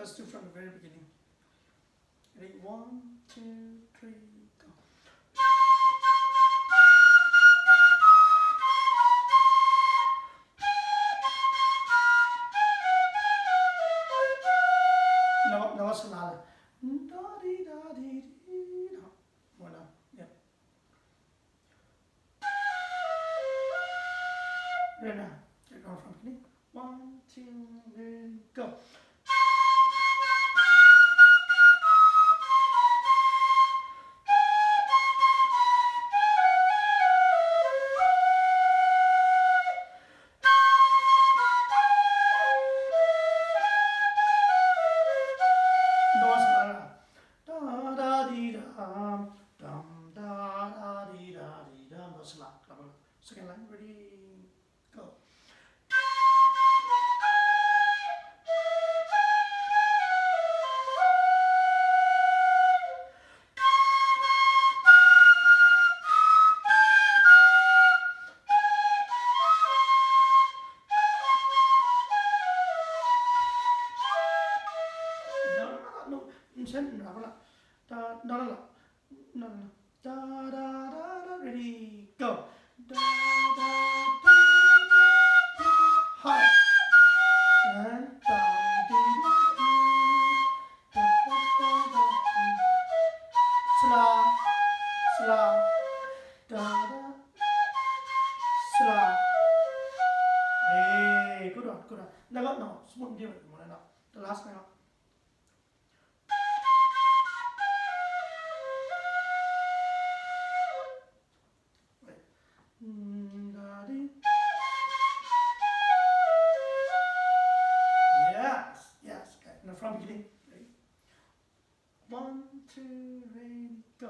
Let's do from the very beginning. Ready? 1, 2, 3, go. No, it's louder. Da dee da dee dee. No, more now. Yeah. Right now. Get going from the beginning. 1, 2, 3, go. Second line, ready, go. No. Da da da, ready, go. Da da da, high. And down, da da da, slow, da da, slow. Hey, good one. No, smooth different. The last one. Yes. Okay. Now from beginning. Ready? 1, 2, ready, go.